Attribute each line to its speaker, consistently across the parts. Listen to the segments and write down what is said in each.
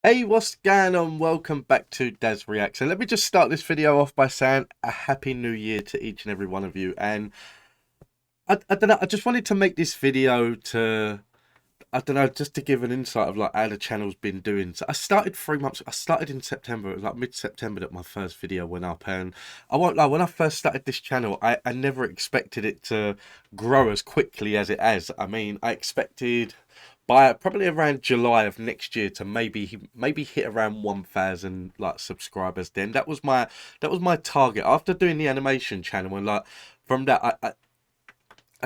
Speaker 1: Hey, what's going on? Welcome back to Daz Reacts. So let me just start this video off by saying a happy new year to each and every one of you. And I don't know, I just wanted to make this video to, I don't know, just to give an insight of like how the channel's been doing. So I started 3 months, I started in September, it was like mid-September that my first video went up. And I won't lie, when I first started this channel, I never expected it to grow as quickly as it has. I mean, I expected by probably around July of next year to maybe hit around 1,000 like subscribers. Then that was my target after doing the animation channel. And like from that I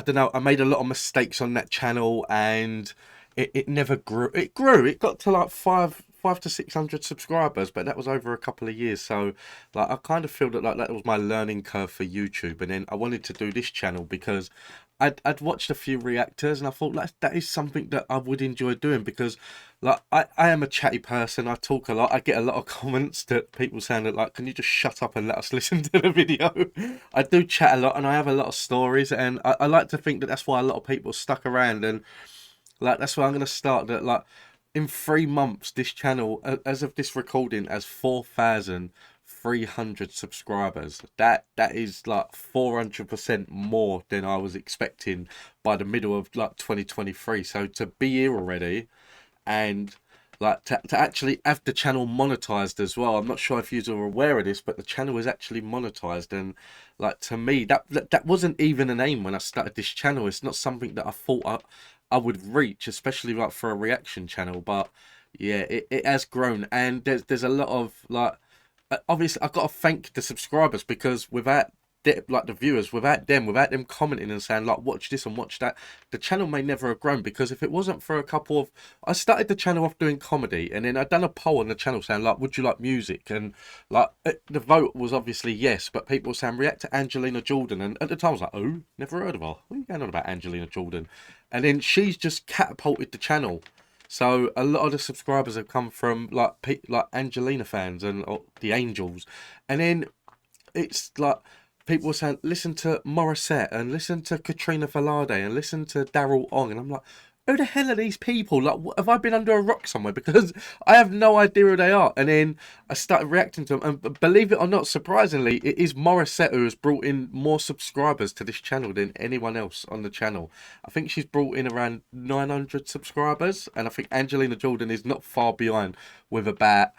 Speaker 1: don't know, I made a lot of mistakes on that channel, and it never grew. It got to like five to 600 subscribers, but that was over a couple of years. So like I kind of feel that like that was my learning curve for YouTube. And then I wanted to do this channel because I'd watched a few reactors, and I thought that is something that I would enjoy doing, because like I am a chatty person. I talk a lot. I get a lot of comments that people saying that like, can you just shut up and let us listen to the video? I do chat a lot, and I have a lot of stories, and I like to think that that's why a lot of people stuck around. And like that's why I'm gonna start that. Like in 3 months, this channel, as of this recording, has 4,300 subscribers. That is like 400% more than I was expecting by the middle of like 2023. So to be here already, and like to actually have the channel monetized as well. I'm not sure if you are aware of this, but the channel is actually monetized. And like to me, that wasn't even an aim when I started this channel. It's not something that I thought I would reach, especially like for a reaction channel. But yeah, it has grown, and there's a lot of like, obviously I've got to thank the subscribers, because without like the viewers, without them commenting and saying like watch this and watch that, the channel may never have grown. Because if it wasn't for a couple of, I started the channel off doing comedy, and then I'd done a poll on the channel saying like, would you like music? And like the vote was obviously yes, but people were saying react to Angelina Jordan, and at the time I was like, oh, never heard of her, what are you going on about Angelina Jordan? And then she's just catapulted the channel. So a lot of the subscribers have come from like Angelina fans and the Angels. And then it's like people were saying listen to Morissette and listen to Katrina Falade and listen to Daryl Ong, and I'm like, who the hell are these people? Like, have I been under a rock somewhere? Because I have no idea who they are. And then I started reacting to them, and believe it or not, surprisingly, it is Morissette who has brought in more subscribers to this channel than anyone else on the channel. I think she's brought in around 900 subscribers, and I think Angelina Jordan is not far behind with about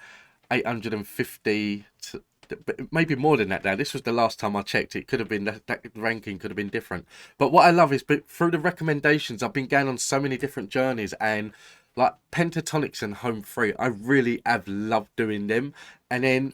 Speaker 1: 850 to, but maybe more than that now. This was the last time I checked. It could have been that ranking could have been different. But what I love is, but through the recommendations, I've been going on so many different journeys, and like Pentatonics and Home Free, I really have loved doing them. And then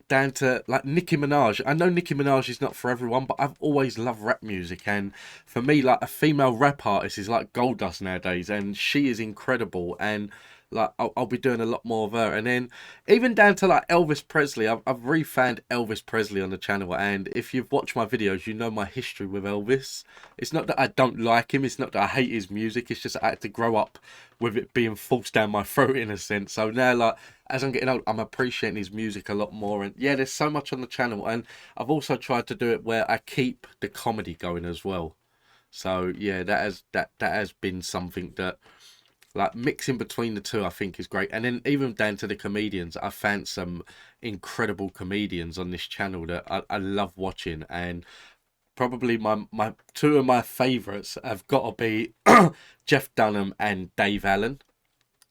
Speaker 1: down to like Nicki Minaj. I know Nicki Minaj is not for everyone, but I've always loved rap music, and for me, like a female rap artist is like gold dust nowadays, and she is incredible. And like I'll be doing a lot more of her. And then even down to like Elvis Presley, I've refound Elvis Presley on the channel. And if you've watched my videos, you know my history with Elvis. It's not that I don't like him, it's not that I hate his music, it's just I had to grow up with it being forced down my throat in a sense. So now, like as I'm getting old, I'm appreciating his music a lot more. And yeah, there's so much on the channel, and I've also tried to do it where I keep the comedy going as well. So yeah, that has been something that, like mixing between the two, I think is great. And then even down to the comedians, I found some incredible comedians on this channel that I love watching. And probably my two of my favorites have got to be Jeff Dunham and Dave Allen.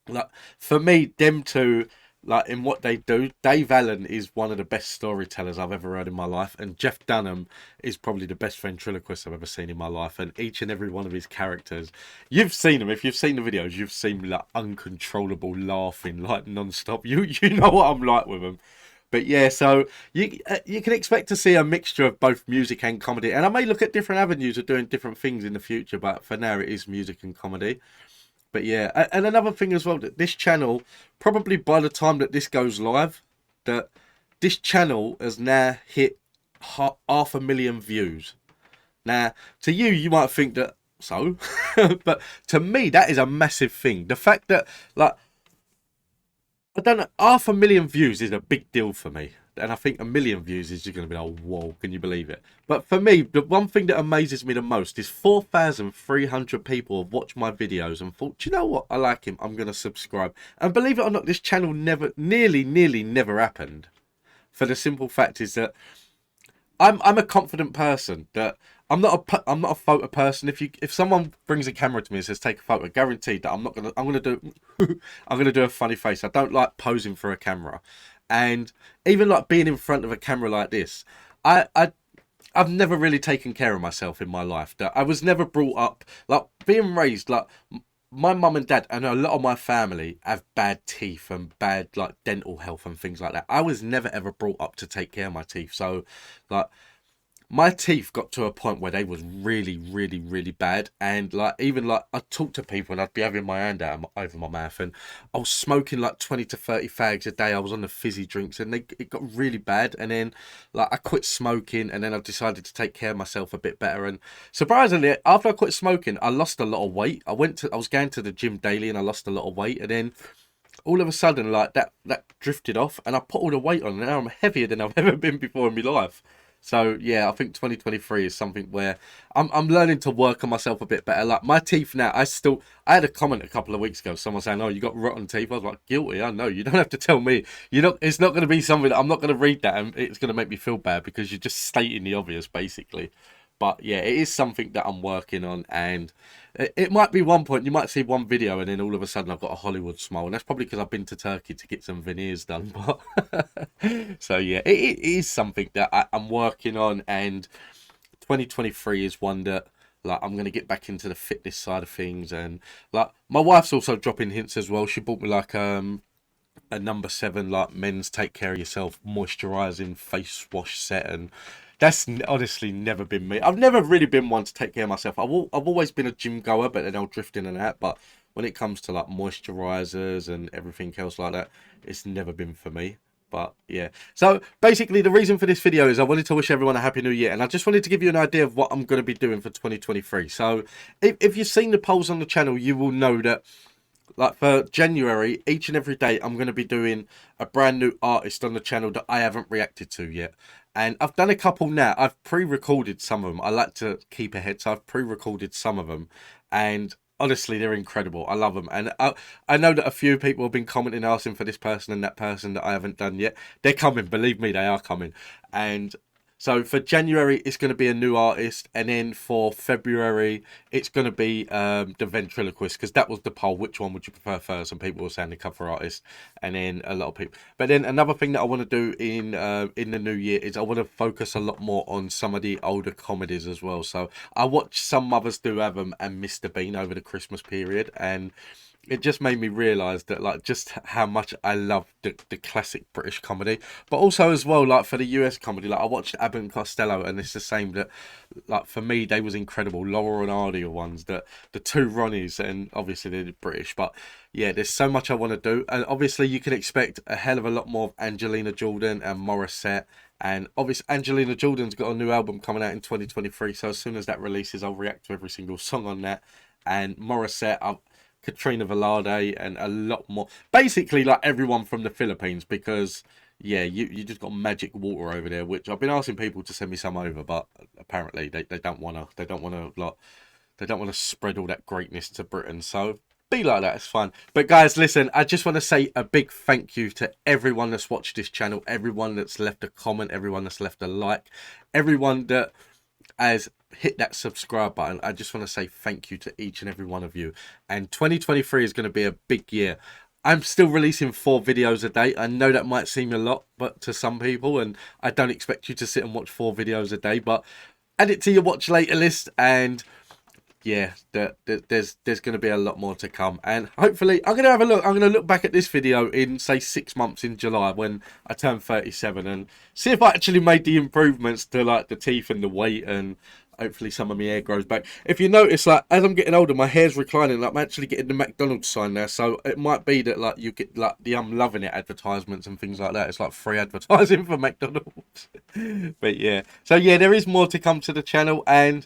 Speaker 1: Like for me, them two, like in what they do, Dave Allen is one of the best storytellers I've ever heard in my life, and Jeff Dunham is probably the best ventriloquist I've ever seen in my life. And each and every one of his characters, you've seen them. If you've seen the videos, you've seen like uncontrollable laughing, like non-stop. You know what I'm like with them. But yeah, so you can expect to see a mixture of both music and comedy, and I may look at different avenues of doing different things in the future. But for now, it is music and comedy. But yeah, and another thing as well, that this channel, probably by the time that this goes live, that this channel has now hit half 500,000 views. Now, to you, you might think that so, but to me, that is a massive thing. The fact that, like, I don't know, 500,000 views is a big deal for me. And I think 1 million views is just going to be like, whoa, can you believe it? But for me, the one thing that amazes me the most is 4,300 people have watched my videos and thought, do you know what? I like him. I'm going to subscribe. And believe it or not, this channel nearly never happened. For the simple fact is that I'm a confident person. That I'm not a photo person. If someone brings a camera to me and says take a photo, guaranteed that I'm gonna do I'm gonna do a funny face. I don't like posing for a camera, and even like being in front of a camera like this, I've never really taken care of myself in my life. That I was never brought up like being raised like my mum and dad and a lot of my family have bad teeth and bad like dental health and things like that. I was never ever brought up to take care of my teeth. So like my teeth got to a point where they was really bad, and like even like I talk to people and I'd be having my hand out over my mouth, and I was smoking like 20 to 30 fags a day. I was on the fizzy drinks, and it got really bad. And then like I quit smoking, and then I decided to take care of myself a bit better. And surprisingly, after I quit smoking, I lost a lot of weight. I was going to the gym daily, and I lost a lot of weight. And then all of a sudden, like that drifted off, and I put all the weight on, and now I'm heavier than I've ever been before in my life. So yeah, I think 2023 is something where I'm learning to work on myself a bit better. Like my teeth now, I had a comment a couple of weeks ago, someone saying, "Oh, you got rotten teeth." I was like, guilty. I know. You don't have to tell me. It's not going to be something that I'm not going to read that, and it's going to make me feel bad because you're just stating the obvious, basically. But yeah, it is something that I'm working on, and it might be one point you might see one video and then all of a sudden I've got a Hollywood smile, and that's probably because I've been to Turkey to get some veneers done. But so yeah, it is something that I'm working on, and 2023 is one that like I'm gonna get back into the fitness side of things. And like my wife's also dropping hints as well. She bought me like a number 7 like men's take care of yourself moisturizing face wash set, and that's honestly never been me. I've never really been one to take care of myself. I've always been a gym goer, but then I'll drift in and out. But when it comes to like moisturizers and everything else like that, it's never been for me. But yeah, so basically the reason for this video is I wanted to wish everyone a happy new year, and I just wanted to give you an idea of what I'm going to be doing for 2023. So if you've seen the polls on the channel, you will know that like for January, each and every day, I'm going to be doing a brand new artist on the channel that I haven't reacted to yet. And I've done a couple now. I've pre-recorded some of them. I like to keep ahead, so I've pre-recorded some of them. And honestly, they're incredible. I love them. And I know that a few people have been commenting, asking for this person and that person that I haven't done yet. They're coming. Believe me, they are coming. And so for January, it's going to be a new artist. And then for February, it's going to be the ventriloquist, because that was the poll. Which one would you prefer first? And people were saying the cover artist. And then a lot of people. But then another thing that I want to do in the new year is I want to focus a lot more on some of the older comedies as well. So I watched Some Mothers Do Have Them and Mr. Bean over the Christmas period. And it just made me realise that like just how much I love the classic British comedy, but also as well like for the US comedy, like I watched Abbott and Costello, and it's the same that like for me they was incredible. Laurel and Hardy are ones that the two Ronnies, and obviously they're British, but yeah, there's so much I want to do, and obviously you can expect a hell of a lot more of Angelina Jordan and Morissette. And obviously Angelina Jordan's got a new album coming out in 2023, so as soon as that releases I'll react to every single song on that. And Morissette, Katrina Velarde, and a lot more. Basically, like everyone from the Philippines, because yeah, you just got magic water over there. Which I've been asking people to send me some over, but apparently they don't wanna. They don't wanna like. They don't want to spread all that greatness to Britain. So be like that. It's fun. But guys, listen. I just want to say a big thank you to everyone that's watched this channel, everyone that's left a comment, everyone that's left a like, everyone that has hit that subscribe button. I just want to say thank you to each and every one of you. And 2023 is going to be a big year. I'm still releasing 4 videos a day. I know that might seem a lot, but to some people, and I don't expect you to sit and watch 4 videos a day, but add it to your watch later list, and yeah, there's going to be a lot more to come. And hopefully I'm going to have a look. I'm going to look back at this video in say 6 months in July when I turn 37 and see if I actually made the improvements to like the teeth and the weight, and hopefully some of my hair grows back. If you notice, like as I'm getting older, my hair's reclining. Like I'm actually getting the McDonald's sign now, so it might be that like you get like the I'm loving it advertisements and things like that. It's like free advertising for McDonald's. But yeah, so yeah, there is more to come to the channel, and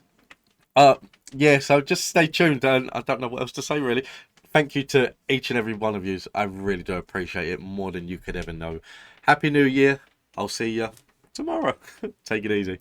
Speaker 1: yeah, so just stay tuned, and I don't know what else to say really. Thank you to each and every one of you. I really do appreciate it more than you could ever know. Happy New Year. I'll see you tomorrow. Take it easy.